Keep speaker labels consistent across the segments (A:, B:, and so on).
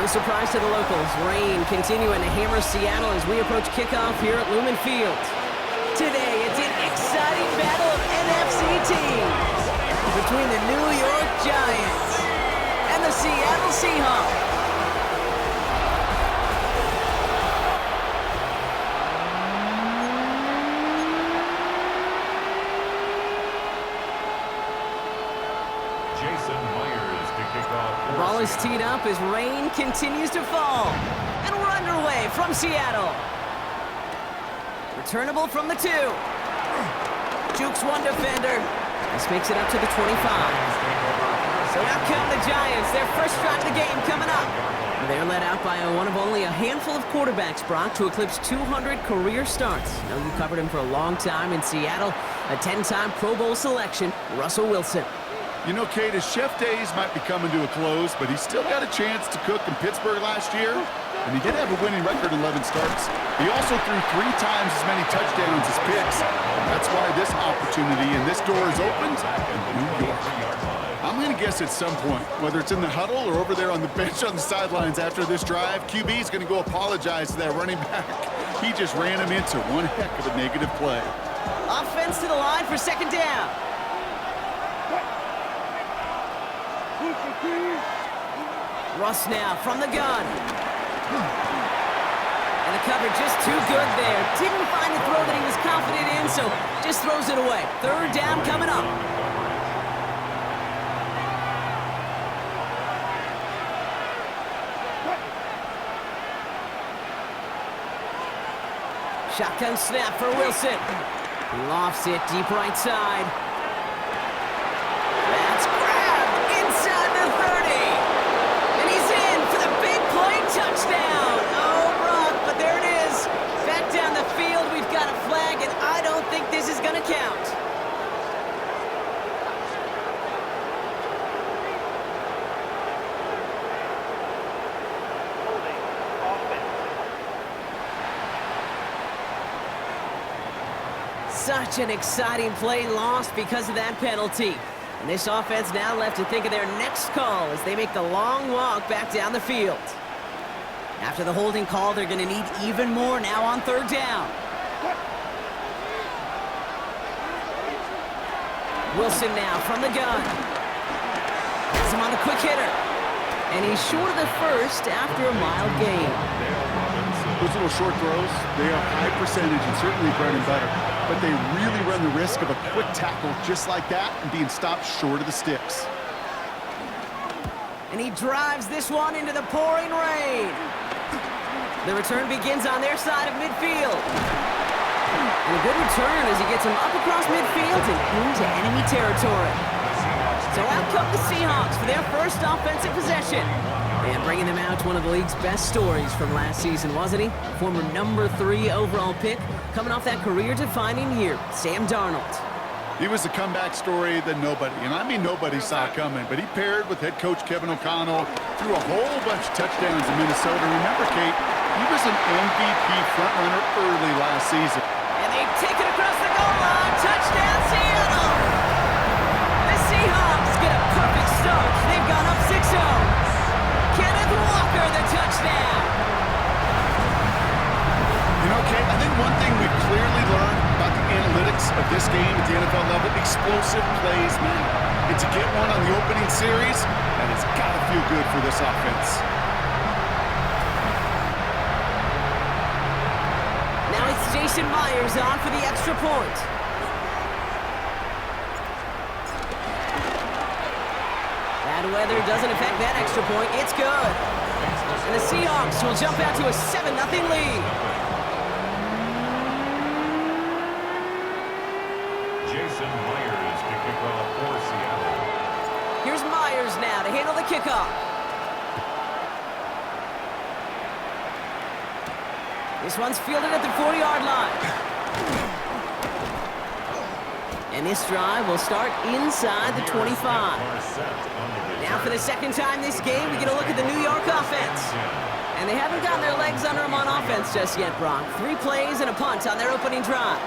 A: No surprise to the locals. Rain continuing to hammer Seattle as we approach kickoff here at Lumen Field. Today, it's an exciting battle of NFC teams between the New York Giants and the Seattle Seahawks. The ball is teed up as rain continues to fall. And we're underway from Seattle. Returnable from the 2. Jukes one defender. This makes it up to the 25. So out come the Giants. Their first drive of the game coming up. They're led out by one of only a handful of quarterbacks, Brock, to eclipse 200 career starts. I know you covered him for a long time in Seattle. A 10-time Pro Bowl selection, Russell Wilson.
B: You know, Kate, his chef days might be coming to a close, but he's still got a chance to cook in Pittsburgh last year, and he did have a winning record 11 starts. He also threw 3 times as many touchdowns as picks. That's why this opportunity and this door is opened in New York. I'm going to guess at some point, whether it's in the huddle or over there on the bench on the sidelines after this drive, QB is going to go apologize to that running back. He just ran him into one heck of a negative play.
A: Offense to the line for second down. Russ now from the gun. And the cover just too good there. Didn't find a throw that he was confident in, so just throws it away. Third down coming up. Shotgun snap for Wilson. He lofts it deep right side. That's grabbed inside the 30. And he's in for the big play touchdown. Oh, Brock, but there it is. Back down the field, we've got a flag, and I don't think this is going to count. Such an exciting play lost because of that penalty. And this offense now left to think of their next call as they make the long walk back down the field. After the holding call, they're going to need even more now on third down. Wilson now from the gun. Has him on the quick hitter. And he's short of the first after a mild gain.
B: Those little short throws, they are high percentage and certainly bread and butter. But they really run the risk of a quick tackle just like that and being stopped short of the sticks.
A: And he drives this one into the pouring rain. The return begins on their side of midfield. And a good return as he gets him up across midfield and into enemy territory. So out come the Seahawks for their first offensive possession. And bringing them out, one of the league's best stories from last season, wasn't he? Former number 3 overall pick, coming off that career-defining year, Sam Darnold.
B: He was a comeback story that nobody, and I mean nobody, saw coming, but he paired with head coach Kevin O'Connell, threw a whole bunch of touchdowns in Minnesota. Remember, Kate, he was an MVP frontrunner early last season.
A: And they take it across the goal line. Touchdown, Seattle! The Seahawks get a perfect start. They've gone up 6-0. Kenneth Walker, the touchdown.
B: You know, Kate, I think one thing we've clearly learned about the analytics of this game at the NFL level, explosive plays matter. And to get one on the opening series, that has got to feel good for this offense.
A: Now it's Jason Myers on for the extra point. Bad weather doesn't affect that extra point. It's good. And the Seahawks will jump out to a 7-0 lead.
C: Jason Myers to kick off for Seattle.
A: Here's Myers now to handle the kickoff. This one's fielded at the 40-yard line. And this drive will start inside the 25. Now for the second time this game, we get a look at the New York offense. And they haven't gotten their legs under them on offense just yet, Brock. 3 plays and a punt on their opening drive.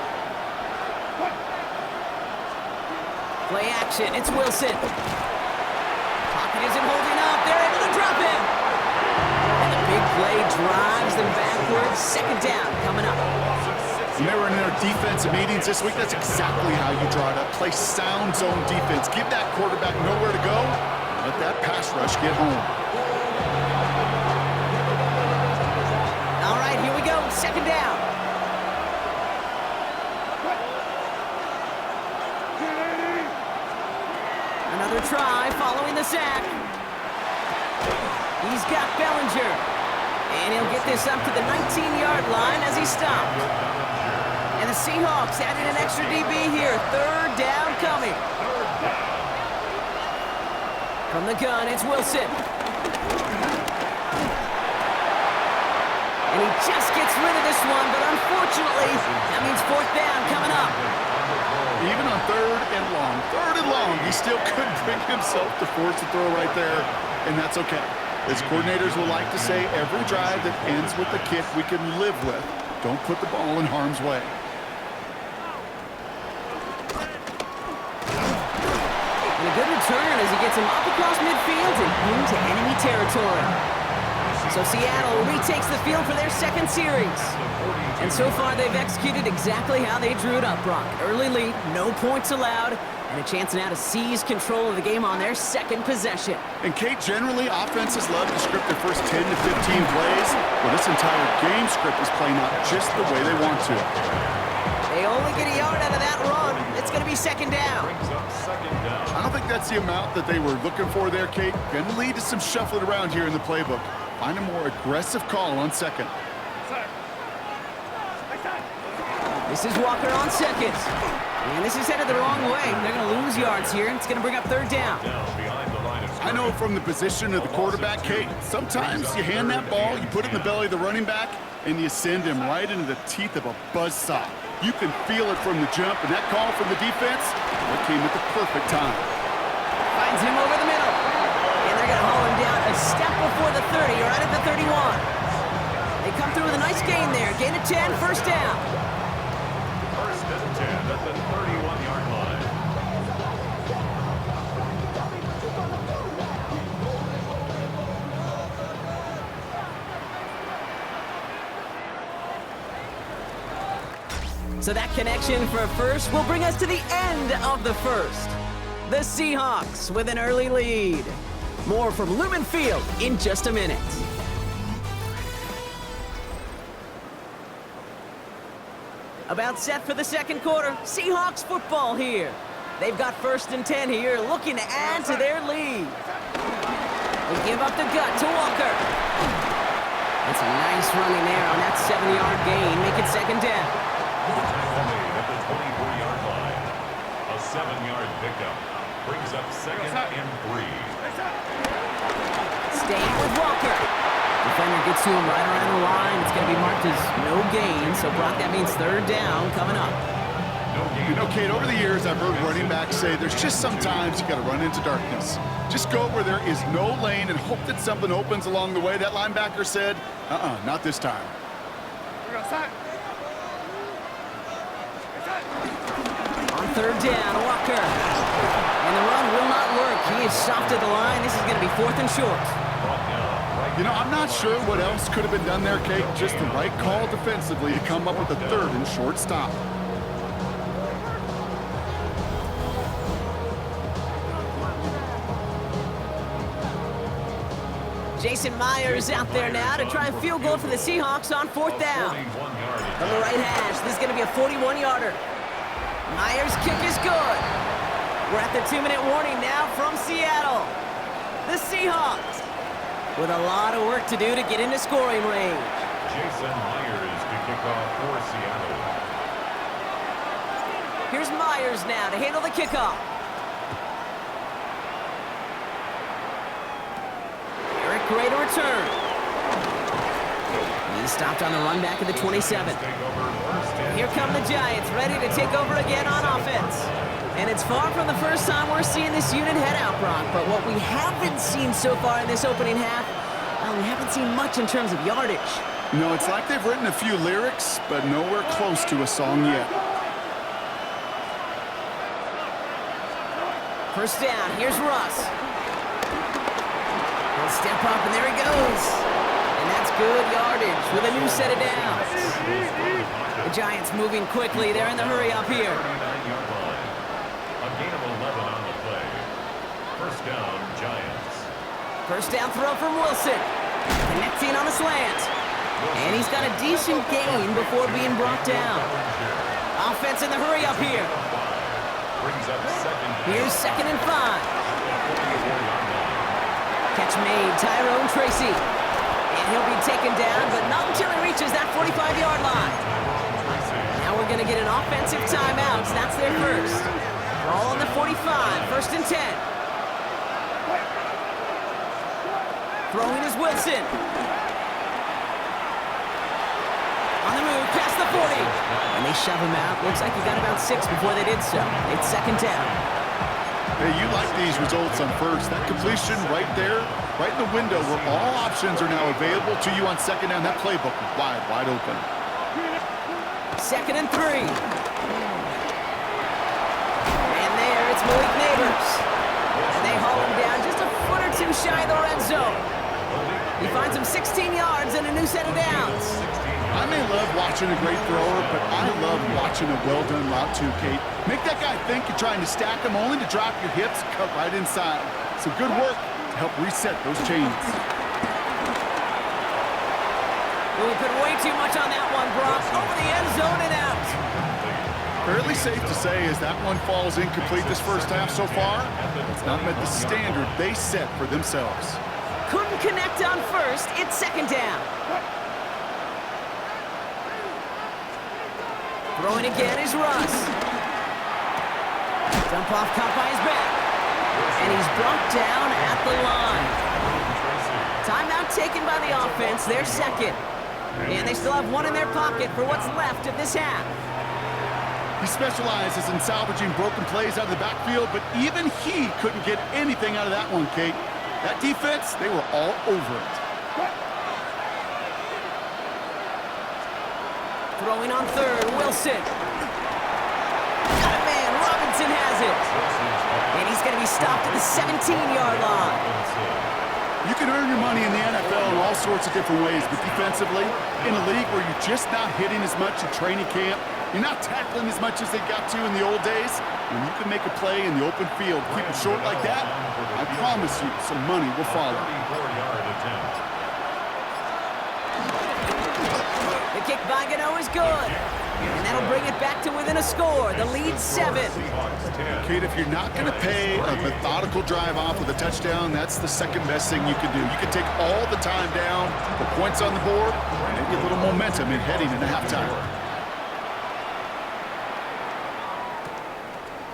A: Play action, it's Wilson. Pocket isn't holding up, they're able to drop him. second down coming up.
B: When they were in their defensive meetings this week, that's exactly how you draw it up. Play sound zone defense. Give that quarterback nowhere to go. Let that pass rush get home.
A: All right, here we go. Second down. Another try following the sack. He's got Bellinger. And he'll get this up to the 19-yard line as he stopped. And the Seahawks added an extra DB here. Third down coming. From the gun, it's Wilson. And he just gets rid of this one, but unfortunately, that means fourth down coming up.
B: Even on third and long, he still couldn't bring himself to force the throw right there, and that's okay. As coordinators will like to say, every drive that ends with a kick we can live with. Don't put the ball in harm's way.
A: And a good return as he gets him up across midfield and into enemy territory. So Seattle retakes the field for their second series. And so far, they've executed exactly how they drew it up, Brock. Early lead, no points allowed, and a chance now to seize control of the game on their second possession.
B: And Kate, generally, offenses love to script their first 10 to 15 plays. Well, this entire game script is playing out just the way they want to.
A: They only get a yard out of that run. It's going to be second down.
B: I don't think that's the amount that they were looking for there, Kate. Going to lead to some shuffling around here in the playbook. Find a more aggressive call on second.
A: This is Walker on second. And this is headed the wrong way. They're going to lose yards here. It's going to bring up third down.
B: I know from the position of the quarterback, Kate, sometimes you hand that ball, you put it in the belly of the running back, and you send him right into the teeth of a buzzsaw. You can feel it from the jump, and that call from the defense, that came at the perfect time.
A: Finds him over the middle. And they're going to haul him down a step before the 30, right at the 31. They come through with a nice gain there. Gain of 10, first down.
C: First and 10 at the 31-yard line.
A: So that connection for a first will bring us to the end of the first. The Seahawks with an early lead. More from Lumen Field in just a minute. About set for the second quarter. Seahawks football here. They've got first and 10 here, looking to add to their lead. They give up the gut to Walker. That's a nice running there on that 7-yard gain. Make it second down.
C: At the 24-yard line. A 7-yard pickup brings up second and 3.
A: Staying with Walker. Defender gets to him right around the line. It's going to be marked as no gain. So, Brock, that means third down coming up.
B: You know, Kate, over the years, I've heard running backs say there's just sometimes you got to run into darkness. Just go where there is no lane and hope that something opens along the way. That linebacker said, not this time.
A: On third down, Walker. And the run will not work. He is soft at the line. This is going to be fourth and short.
B: You know, I'm not sure what else could have been done there, Kate. Just the right call defensively to come up with a third and short stop.
A: Jason Myers out there now to try a field goal for the Seahawks on fourth down. From the right hash, this is going to be a 41-yarder. Myers' kick is good. We're at the 2-minute warning now from Seattle. The Seahawks with a lot of work to do to get into scoring range.
C: Jason Myers to kick off for Seattle.
A: Here's Myers now to handle the kickoff. Eric Gray to return. He's stopped on the run back at the 27. Here come the Giants, ready to take over again on offense. And it's far from the first time we're seeing this unit head out, Brock. But what we haven't seen so far in this opening half, well, we haven't seen much in terms of yardage.
B: No, it's like they've written a few lyrics, but nowhere close to a song yet.
A: First down, here's Russ. He'll step up, and there he goes. And that's good yardage with a new set of downs. The Giants moving quickly. They're in the hurry up here.
C: 39-yard line. A gain of 11 on the play. First down, Giants.
A: First down throw from Wilson. Connecting on a slant. And he's got a decent gain before being brought down. Offense in the hurry up here.
C: Brings up second.
A: Here's 2nd and 5. Catch made, Tyrone Tracy. And he'll be taken down, but not until he reaches that 45-yard line. Now we're going to get an offensive timeout. That's their first. Ball on the 45, 1st and 10. Throwing is Wilson. On the move, past the 40. And they shove him out. Looks like he got about 6 before they did so. It's 2nd down.
B: Hey, you like these results on first. That completion right there, right in the window where all options are now available to you on 2nd down. That playbook is wide open.
A: 2nd and 3. And there, it's Malik Neighbors. And they haul him down just a foot or two shy of the red zone. He finds him 16 yards and a new set of downs.
B: I may love watching a great thrower, but I love watching a well-done route too, Kate. Make that guy think you're trying to stack him only to drop your hips, cut right inside. Some good work to help reset those chains.
A: Well, we put way too much on that one, Brock. Over the end zone and out.
B: Fairly safe to say as that one falls incomplete this first half so far, it's not met the standard they set for themselves.
A: Couldn't connect on first. It's 2nd down. Throwing again is Russ. Dump off caught by his back. And he's brought down at the line. Timeout taken by the offense. They're 2nd. And they still have 1 in their pocket for what's left of this half.
B: He specializes in salvaging broken plays out of the backfield, but even he couldn't get anything out of that one, Kate. That defense, they were all over it.
A: Throwing on 3rd, Wilson. Got a man, Robinson has it. And he's going to be stopped at the 17-yard line.
B: You can earn your money in the NFL in all sorts of different ways, but defensively, in a league where you're just not hitting as much in training camp, you're not tackling as much as they got to in the old days, when you can make a play in the open field, keep it short like that, I promise you some money will follow.
C: 34-yard attempt.
A: The kick by Gano is good. And that'll bring it back to within a score. The lead's 7.
B: Kate, if you're not going to pay a methodical drive off with a touchdown, that's the second best thing you can do. You can take all the time down, the points on the board, and maybe a little momentum in heading into halftime.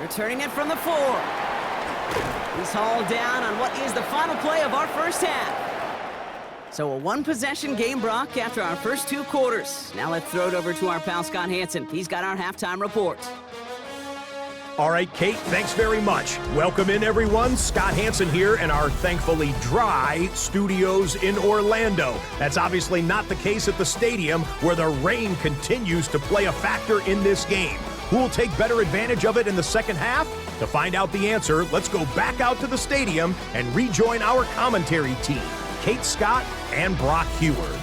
A: Returning it from the 4. He's hauled down on what is the final play of our first half. So a 1-possession game, Brock, after our first 2 quarters. Now let's throw it over to our pal Scott Hansen. He's got our halftime report.
D: All right, Kate, thanks very much. Welcome in, everyone. Scott Hansen here in our thankfully dry studios in Orlando. That's obviously not the case at the stadium, where the rain continues to play a factor in this game. Who will take better advantage of it in the second half? To find out the answer, let's go back out to the stadium and rejoin our commentary team, Kate Scott and Brock Heward.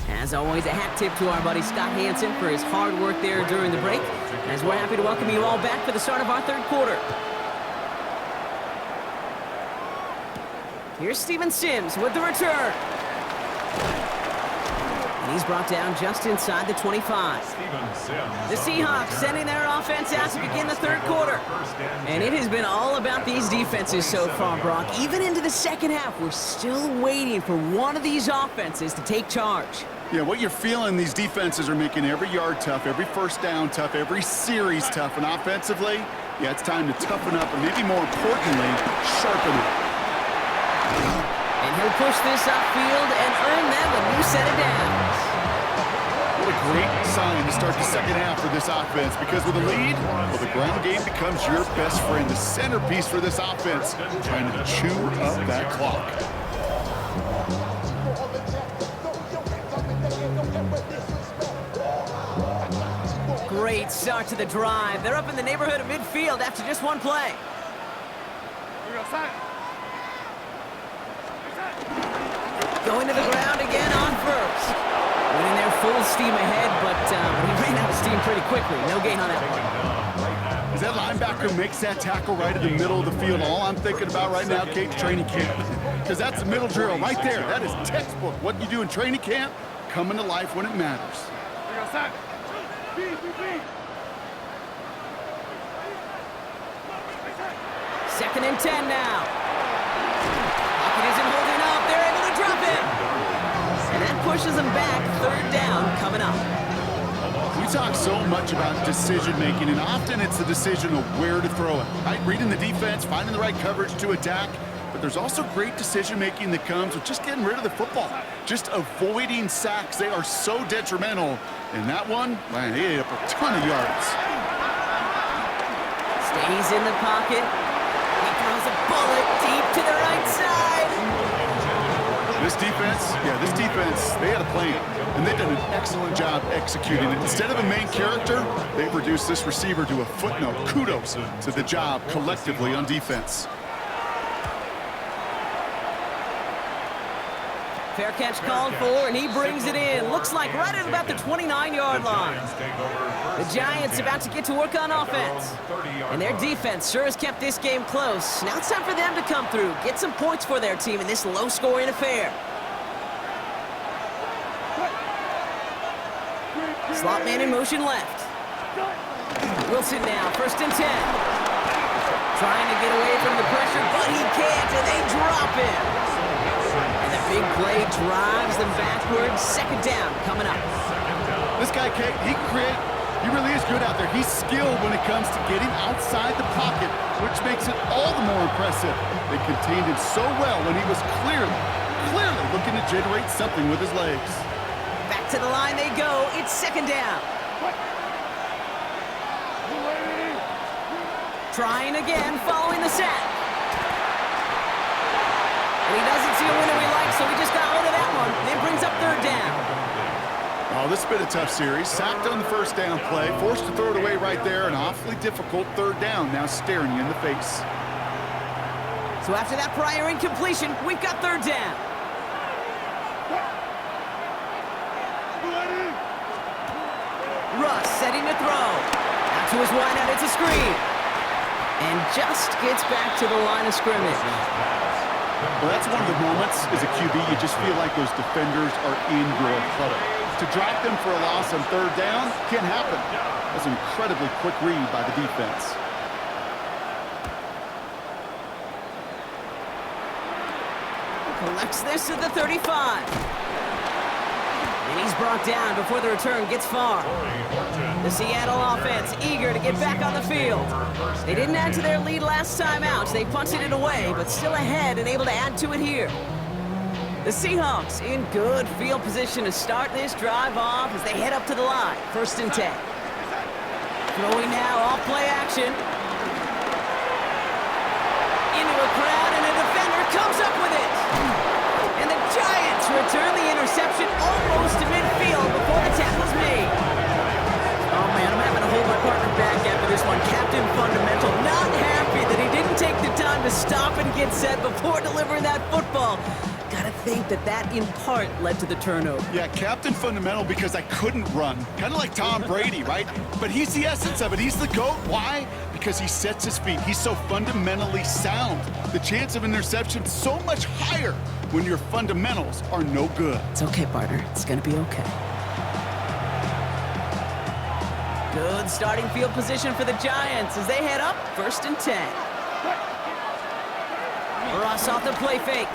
A: As always, a hat tip to our buddy Scott Hansen for his hard work there during the break, as we're happy to welcome you all back for the start of our 3rd quarter. Here's Steven Sims with the return. And he's brought down just inside the 25. The Seahawks sending their offense out to begin the 3rd quarter. And it has been all about these defenses so far, Brock. Even into the second half, we're still waiting for one of these offenses to take charge.
B: Yeah, what you're feeling, these defenses are making every yard tough, every first down tough, every series tough. And offensively, yeah, it's time to toughen up and maybe more importantly, sharpen up.
A: And he'll push this upfield and earn them a new set of downs.
B: What a great sign to start the second half for this offense, because with a lead, well, the ground game becomes your best friend, the centerpiece for this offense, trying to chew up that clock.
A: Great start to the drive. They're up in the neighborhood of midfield after just one play. Going to the ground again. full steam ahead, but he ran out of steam pretty quickly. No gain on that one.
B: As that linebacker makes that tackle right in the middle of the field, all I'm thinking about right now, Kate, training camp. Because that's the middle drill right there. That is textbook. What you do in training camp, coming to life when it matters.
A: Second and 10 now. Pocket isn't holding up. They're able to drop him. And that pushes them back. Third down coming up.
B: We talk so much about decision-making, and often it's the decision of where to throw it, right? Reading the defense, finding the right coverage to attack, but there's also great decision-making that comes with just getting rid of the football, just avoiding sacks. They are so detrimental, and that one, man, he ate up a ton of yards.
A: Stays in the pocket. He throws a bullet deep to the right side.
B: This defense, they had a plan, and they've done an excellent job executing it. Instead of a main character, they've reduced this receiver to a footnote. Kudos to the job collectively on defense.
A: Fair catch called for, and he brings it in. Looks like right at about the 29-yard line. The Giants about to get to work on offense. And their defense sure has kept this game close. Now it's time for them to come through, get some points for their team in this low-scoring affair. Slot man in motion left. Wilson now, first and 10. Trying to get away from the pressure, but he can't, and they drop him. And the big play drives them backwards. Second down coming up.
B: This guy, Kate, he really is good out there. He's skilled when it comes to getting outside the pocket, which makes it all the more impressive. They contained him so well when he was clearly looking to generate something with his legs.
A: Back to the line they go. It's second down. Trying again, following the sack. And he doesn't see a winner he likes, so he just got rid of that one. And it brings up third down.
B: Oh, this has been a tough series. Sacked on the first down play, forced to throw it away right there. An awfully difficult third down now staring you in the face.
A: So after that prior incompletion, we've got third down. Russ setting to throw. Out to his wideout, it's a screen. And just gets back to the line of scrimmage.
B: Well, that's one of the moments as a QB, you just feel like those defenders are in your puddle. To drop them for a loss on third down can't happen. That's an incredibly quick read by the defense.
A: Collects this at the 35. And he's brought down before the return gets far. The Seattle offense eager to get back on the field. They didn't add to their lead last time out. They punted it away, but still ahead and able to add to it here. The Seahawks in good field position to start this drive off as they head up to the line. First and 10. Throwing now off play action. Into a crowd and a defender comes up with it. And the Giants return the interception almost to midfield before the tackle's made. Oh man, I'm having to hold my partner back after this one. Captain Fundamental not happy that he didn't take the time to stop and get set before delivering that football. Gotta think that in part led to the turnover.
B: Yeah, Captain Fundamental because I couldn't run. Kind of like Tom Brady, right? But he's the essence of it. He's the GOAT. Why? Because he sets his feet. He's so fundamentally sound. The chance of interception is so much higher when your fundamentals are no good.
A: It's okay, partner. It's gonna be okay. Good starting field position for the Giants as they head up first and 10. Ross off the play fake.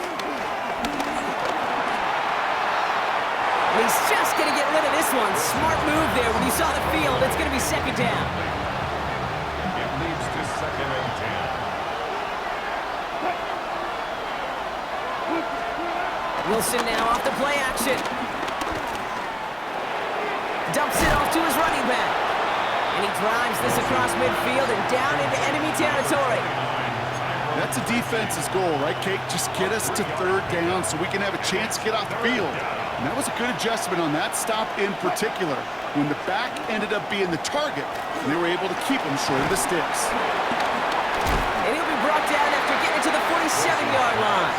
A: He's just going to get rid of this one. Smart move there when you saw the field. It's going to be second down.
C: It leads to second and 10.
A: Wilson now off the play action. Dumps it off to his running back. And he drives this across midfield and down into enemy territory.
B: That's a defense's goal, right, Kate? Just get us to third down so we can have a chance to get off the field. And that was a good adjustment on that stop in particular, when the back ended up being the target, and they were able to keep him short of the sticks.
A: And he'll be brought down after getting to the 47-yard line.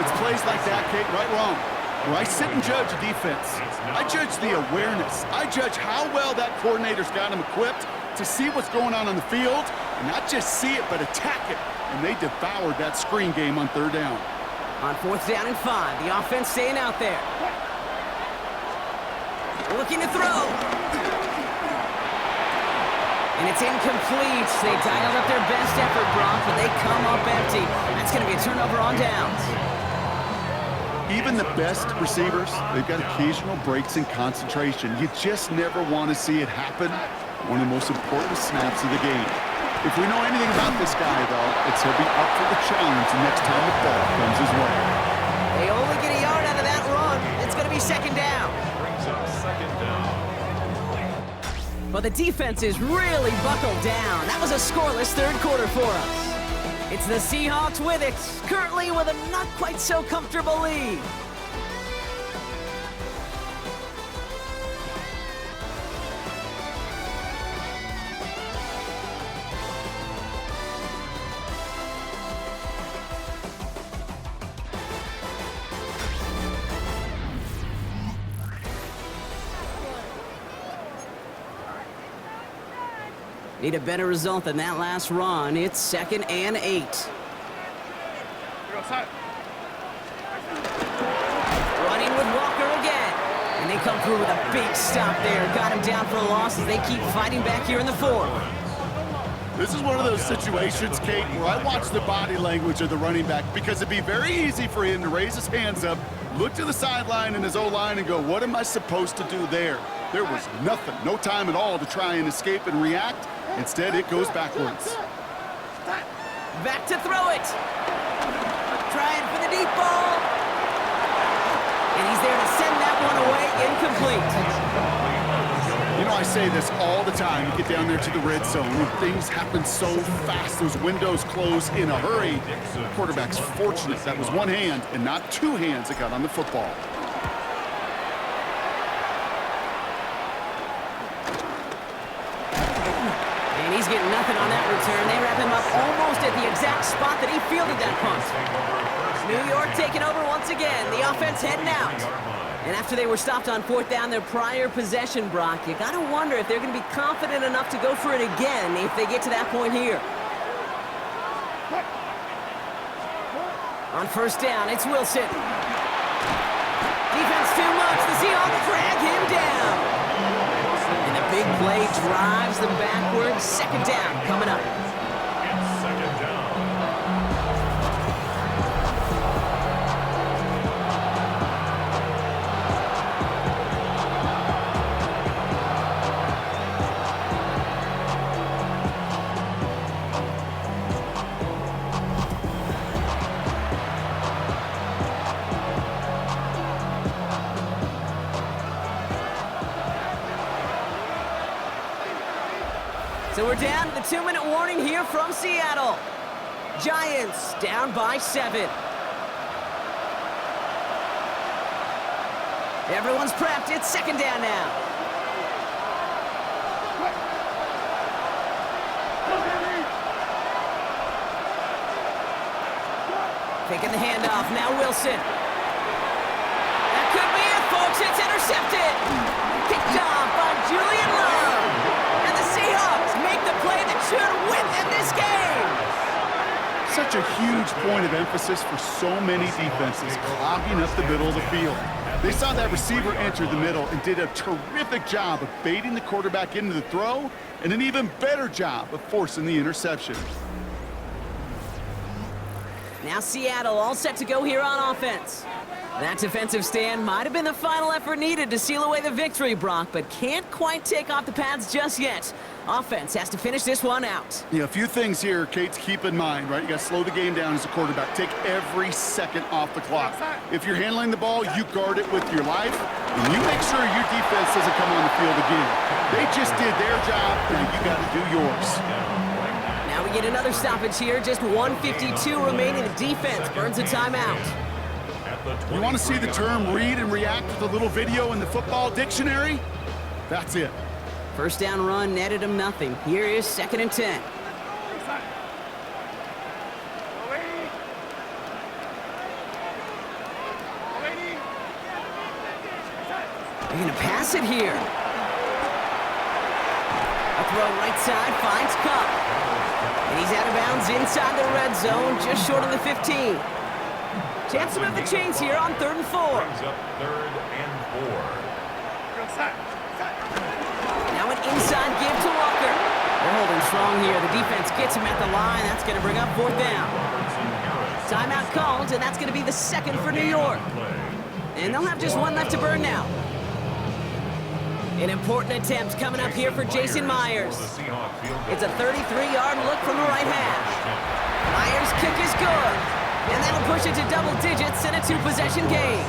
B: It's plays like that, Kate, right wrong. Well, I sit and judge a defense. I judge the awareness. I judge how well that coordinator's got him equipped to see what's going on the field, and not just see it, but attack it. And they devoured that screen game on 3rd down.
A: On 4th down and 5, the offense staying out there. Looking to throw. And it's incomplete. They dialed up their best effort, Brock, but they come up empty. That's going to be a turnover on downs.
B: Even the best receivers, they've got occasional breaks in concentration. You just never want to see it happen. One of the most important snaps of the game. If we know anything about this guy, though, it's he'll be up for the challenge the next time the ball comes his way.
A: They only get a yard out of that run. It's going to be 2nd down.
C: Brings up 2nd down.
A: But the defense is really buckled down. That was a scoreless 3rd quarter for us. It's the Seahawks with it, currently with a not quite so comfortable lead. Need a better result than that last run. It's 2nd and 8. Running with Walker again. And they come through with a big stop there. Got him down for a loss as they keep fighting back here in the 4th.
B: This is one of those situations, Kate, where I watch the body language of the running back because it'd be very easy for him to raise his hands up, look to the sideline in his O-line and go, what am I supposed to do there? There was nothing, no time at all to try and escape and react. Instead, it goes backwards.
A: Back to throw it. Trying for the deep ball. And he's there to send that one away, incomplete.
B: You know, I say this all the time. You get down there to the red zone, and things happen so fast. Those windows close in a hurry. The quarterback's fortunate that was one hand and not 2 hands that got on the football.
A: And he's getting nothing on that return. They wrap him up almost at the exact spot that he fielded that punt. New York taking over once again. The offense heading out. And after they were stopped on 4th down their prior possession, Brock, you got to wonder if they're going to be confident enough to go for it again if they get to that point here. On 1st down, it's Wilson. Defense too much. The Seahawks drag him down. And the big play drives them backwards. 2nd down coming up.
C: It's 2nd down.
A: So we're down to the 2-minute warning here from Seattle. Giants down by 7. Everyone's prepped. It's 2nd down now. Taking the handoff. Now Wilson. That could be it, folks. It's intercepted. Picked off by Julian Love. And the Seahawks make the play that should win them this game.
B: Such a huge point of emphasis for so many defenses, clogging up the middle of the field. They saw that receiver enter the middle and did a terrific job of baiting the quarterback into the throw, and an even better job of forcing the interception.
A: Now Seattle all set to go here on offense. That defensive stand might have been the final effort needed to seal away the victory, Brock, but can't quite take off the pads just yet. Offense has to finish this one out.
B: Yeah, a few things here, Kate, to keep in mind, right? You got to slow the game down as a quarterback. Take every second off the clock. If you're handling the ball, you guard it with your life, and you make sure your defense doesn't come on the field again. They just did their job, now you got to do yours.
A: Now we get another stoppage here. Just 1:52 remaining. The defense burns a timeout.
B: You want to see the term read and react with a little video in the football dictionary? That's it.
A: First down run netted him nothing. Here is 2nd and 10. They're going to pass it here. A throw right side finds Cup. And he's out of bounds inside the red zone, just short of the 15. Chance to move the chains here on 3rd and 4.
C: Brings up 3rd and 4.
A: Now an inside give to Walker. They're holding strong here. The defense gets him at the line. That's going to bring up 4th down. Timeout called, and that's going to be the 2nd for New York. And they'll have just one left to burn now. An important attempt coming up here for Jason Myers. It's a 33-yard look from the right hash. Myers' kick is good. And that'll push it to double digits in a 2-possession game.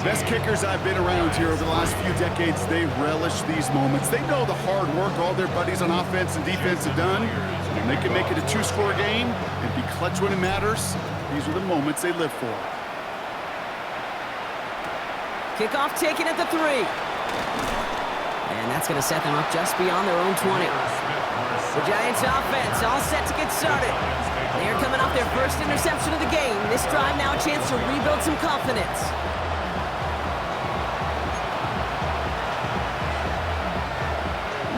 B: Best kickers I've been around here over the last few decades, they relish these moments. They know the hard work all their buddies on offense and defense have done. And they can make it a 2-score game and be clutch when it matters. These are the moments they live for.
A: Kickoff taken at the 3. And that's going to set them up just beyond their own 20. The Giants offense all set to get started. They are coming off their first interception of the game. This drive now a chance to rebuild some confidence.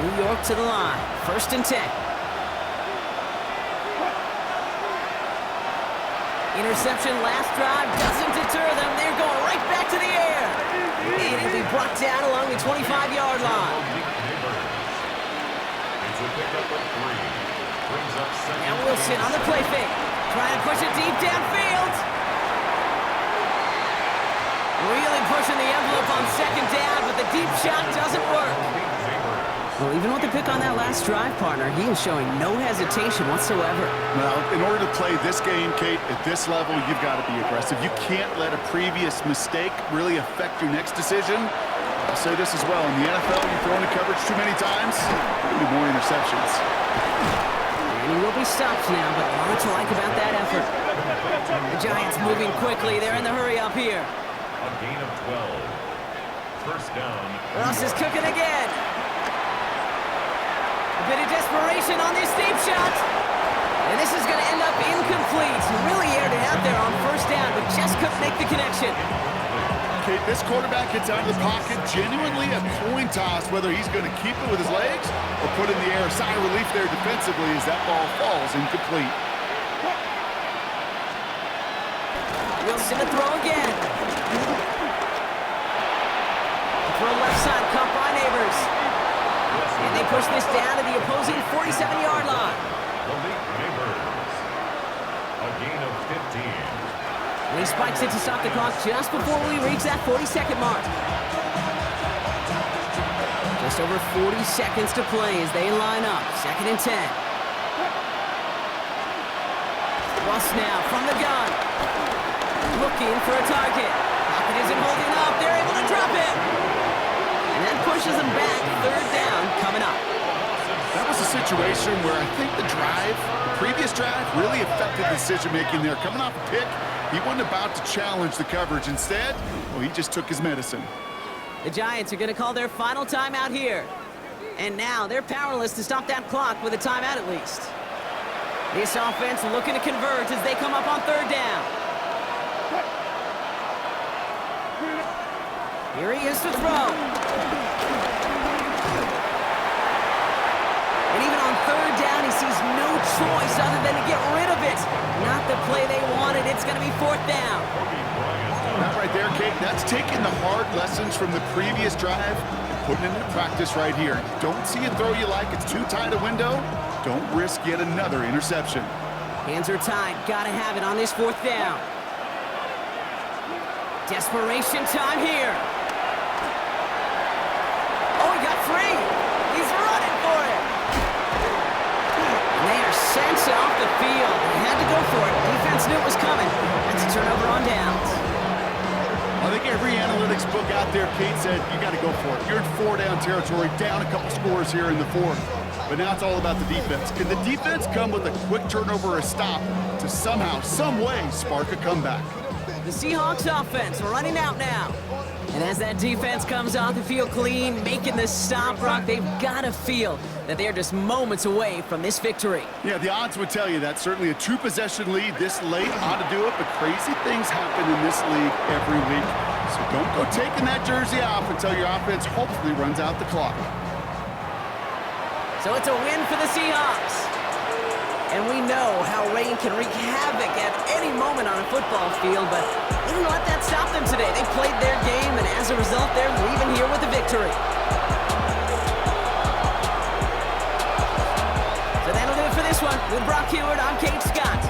A: New York to the line. 1st and 10. Interception last drive doesn't deter them. They're going right back to the air. And it'll be brought down along the 25-yard line.
C: It's a pickup of 3. Brings up 2nd.
A: Now Wilson on the play fake. Trying to push it deep downfield. Really pushing the envelope on 2nd down, but the deep shot doesn't work. Well, even with the pick on that last drive, partner, he is showing no hesitation whatsoever.
B: Well, in order to play this game, Kate, at this level, you've got to be aggressive. You can't let a previous mistake really affect your next decision. I'll say this as well. In the NFL, you throw into coverage too many times, there'll be more interceptions.
A: And he will be stopped now, but a lot to like about that effort. The Giants moving quickly. They're in the hurry up here.
C: A gain of 12. 1st down.
A: Russ is cooking again. A bit of desperation on this deep shot. And this is going to end up incomplete. He really aired it out there on 1st down, but just couldn't make the connection.
B: Kate, this quarterback gets out of the pocket, genuinely a coin toss whether he's going to keep it with his legs or put in the air. A sigh of relief there defensively as that ball falls incomplete.
A: Wilson to throw again. Throw left side, caught by Neighbors. And they push this down to the opposing 47-yard line.
C: Malik Neighbors. A gain of 15.
A: And he spikes it to stop the clock just before we reach that 40-second mark. Just over 40 seconds to play as they line up. 2nd and 10. Russ now from the gun. Looking for a target. Pocket isn't holding up. They're able to drop it. And that pushes them back. 3rd down coming up.
B: That was a situation where I think the previous drive, really affected the decision-making there. Coming off a pick, he wasn't about to challenge the coverage. Instead, well, he just took his medicine.
A: The Giants are going to call their final timeout here. And now they're powerless to stop that clock with a timeout at least. This offense looking to convert as they come up on 3rd down. Here he is to throw. And even on 3rd down, he sees no choice other than to get rid of it. Not the play they wanted. It's going to be 4th down.
B: That right there, Kate, that's taking the hard lessons from the previous drive and putting it into practice right here. Don't see a throw you like. It's too tight a window. Don't risk yet another interception.
A: Hands are tied. Got to have it on this 4th down. Desperation time here. Oh, he got free. He's running for it. And they are sent off the field. They had to go for it. Defense knew it was coming. That's a turnover on downs.
B: I think every analytics book out there, Kate, said you got to go for it. You're in 4-down territory, down a couple scores here in the 4th. But now it's all about the defense. Can the defense come with a quick turnover or a stop to somehow, some way, spark a comeback?
A: The Seahawks offense running out now. And as that defense comes off the field clean, making the stop, Brock, they've got to feel that they're just moments away from this victory.
B: Yeah, the odds would tell you that. Certainly a 2-possession lead this late ought to do it, but crazy things happen in this league every week. So don't go taking that jersey off until your offense hopefully runs out the clock.
A: So it's a win for the Seahawks. And we know how rain can wreak havoc at any moment on a football field, but they didn't let that stop them today. They played their game, and as a result, they're leaving here with a victory. So that'll do it for this one. With Brock Heward, I'm Kate Scott.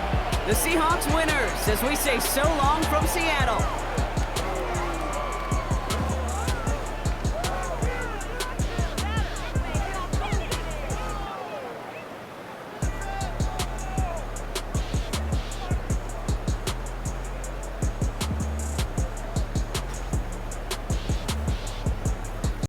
A: The Seahawks winners, as we say so long from Seattle.